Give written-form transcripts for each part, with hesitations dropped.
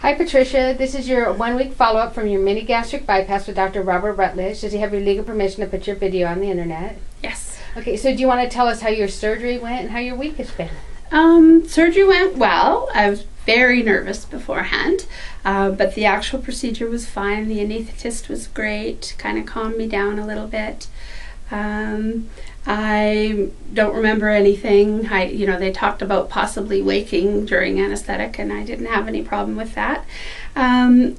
Hi Patricia, this is your 1-week follow-up from your mini gastric bypass with Dr. Robert Rutledge. Does he have your legal permission to put your video on the internet? Yes. Okay, so do you want to tell us how your surgery went and how your week has been? Surgery went well. I was very nervous beforehand, but the actual procedure was fine. The anesthetist was great, kind of calmed me down a little bit. I don't remember anything. They talked about possibly waking during anesthetic, and I didn't have any problem with that. And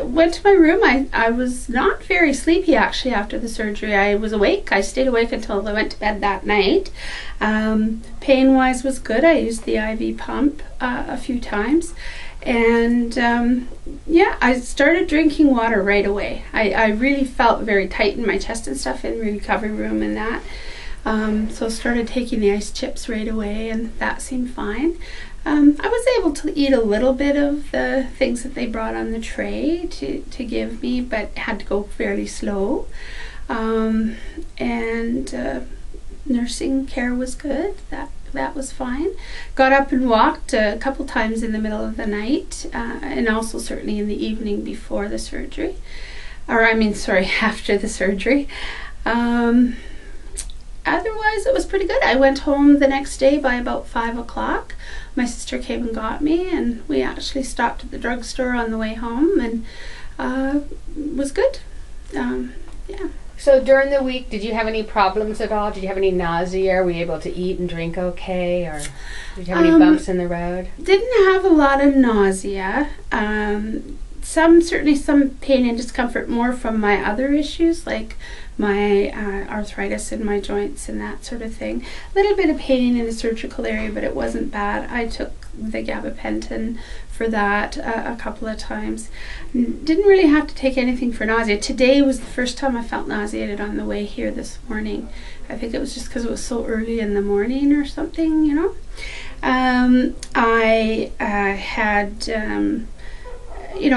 went to my room. I was not very sleepy actually after the surgery. I was awake. I stayed awake until I went to bed that night. Pain-wise was good. I used the IV pump a few times. And yeah, I started drinking water right away. I really felt very tight in my chest and stuff in the recovery room and that. So started taking the ice chips right away, and that seemed fine. I was able to eat a little bit of the things that they brought on the tray to give me, but had to go fairly slow. Nursing care was good. That was fine. Got up and walked a couple times in the middle of the night, and also certainly in the evening before the surgery. After the surgery. Otherwise, it was pretty good. I went home the next day by about 5 o'clock. My sister came and got me, and we actually stopped at the drugstore on the way home, and it was good. Yeah. So during the week, did you have any problems at all? Did you have any nausea? Were you able to eat and drink okay? Or did you have any bumps in the road? Didn't have a lot of nausea. Certainly some pain and discomfort more from my other issues, like my arthritis in my joints and that sort of thing. A little bit of pain in the surgical area, but it wasn't bad. I took the gabapentin for that a couple of times. Didn't really have to take anything for nausea. Today was the first time I felt nauseated on the way here this morning. I think it was just because it was so early in the morning or something, you know. I had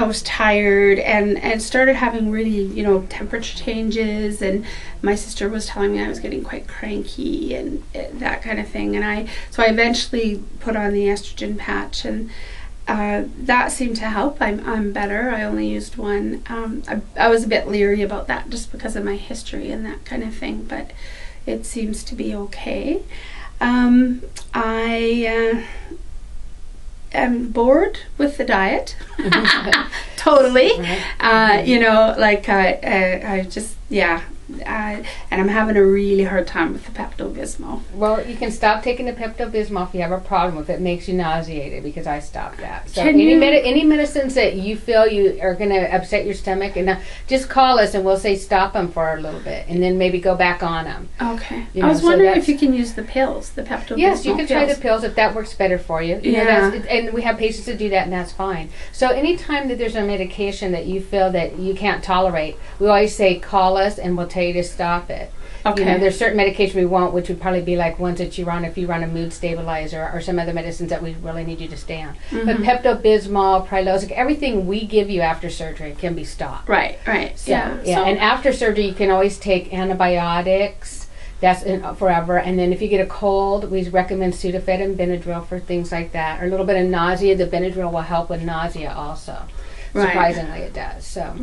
was tired and started having really, temperature changes, and my sister was telling me I was getting quite cranky and that kind of thing, and so I eventually put on the estrogen patch, and that seemed to help. I'm better. I only used one. I was a bit leery about that just because of my history and that kind of thing, but it seems to be okay. I am bored with the diet. Totally. Right. I just, yeah. And I'm having a really hard time with the Pepto-Bismol. Well, you can stop taking the Pepto-Bismol if you have a problem with it. It makes you nauseated, because I stopped that. So any medicines that you feel you are going to upset your stomach, and just call us and we'll say stop them for a little bit, and then maybe go back on them. Okay. I was wondering if you can use the pills, the Pepto-Bismol. Yes, you can try the pills if that works better for you. And we have patients that do that, and that's fine. So anytime that there's a medication that you feel that you can't tolerate, we always say call us and we'll tell you to stop it. Okay. There's certain medication we want, which would probably be like ones that you run if you run a mood stabilizer, or some other medicines that we really need you to stay on. Mm-hmm. But Pepto-Bismol, Prilosec, everything we give you after surgery can be stopped. Right. So, and after surgery you can always take antibiotics. That's forever. And then if you get a cold, we recommend Sudafed and Benadryl for things like that. Or a little bit of nausea. The Benadryl will help with nausea also. Surprisingly, it does. So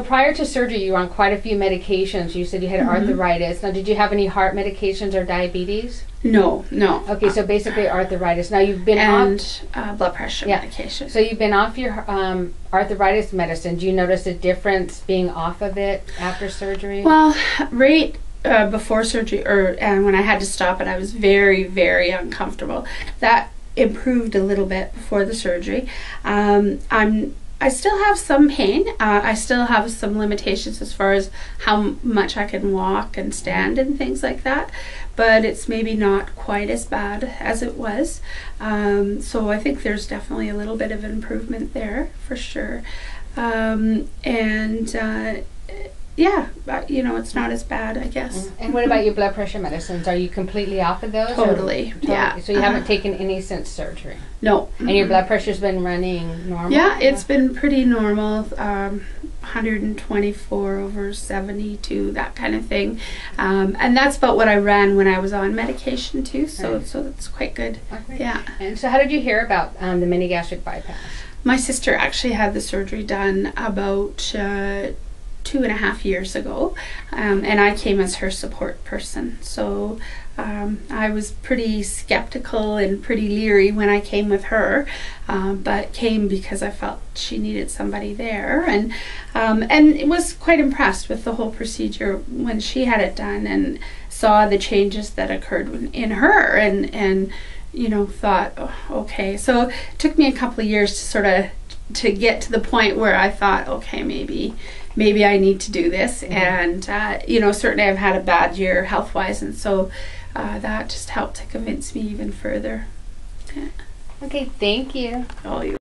prior to surgery, you were on quite a few medications. You said you had arthritis. Now, did you have any heart medications or diabetes? No. Okay, so basically arthritis. Now, you've been off blood pressure medication. So you've been off your arthritis medicine. Do you notice a difference being off of it after surgery? Well, before surgery, and when I had to stop it, I was very, very uncomfortable. That improved a little bit before the surgery. I still have some pain. I still have some limitations as far as how much I can walk and stand and things like that, but it's maybe not quite as bad as it was. So I think there's definitely a little bit of improvement there for sure. Yeah, but, it's not as bad, I guess. And what about your blood pressure medicines? Are you completely off of those? Totally. Yeah. So you haven't taken any since surgery? No. And your blood pressure's been running normal? Yeah, it's been pretty normal. 124/72, that kind of thing. And that's about what I ran when I was on medication too, so that's quite good. Okay. Yeah. And so how did you hear about the mini gastric bypass? My sister actually had the surgery done about 2.5 years ago, and I came as her support person. So I was pretty skeptical and pretty leery when I came with her, but came because I felt she needed somebody there, and was quite impressed with the whole procedure when she had it done, and saw the changes that occurred in her, and thought, oh, okay. So it took me a couple of years to get to the point where I thought, okay, maybe I need to do this. And certainly I've had a bad year health-wise, and so that just helped to convince me even further. Yeah. Okay, thank you. Oh, you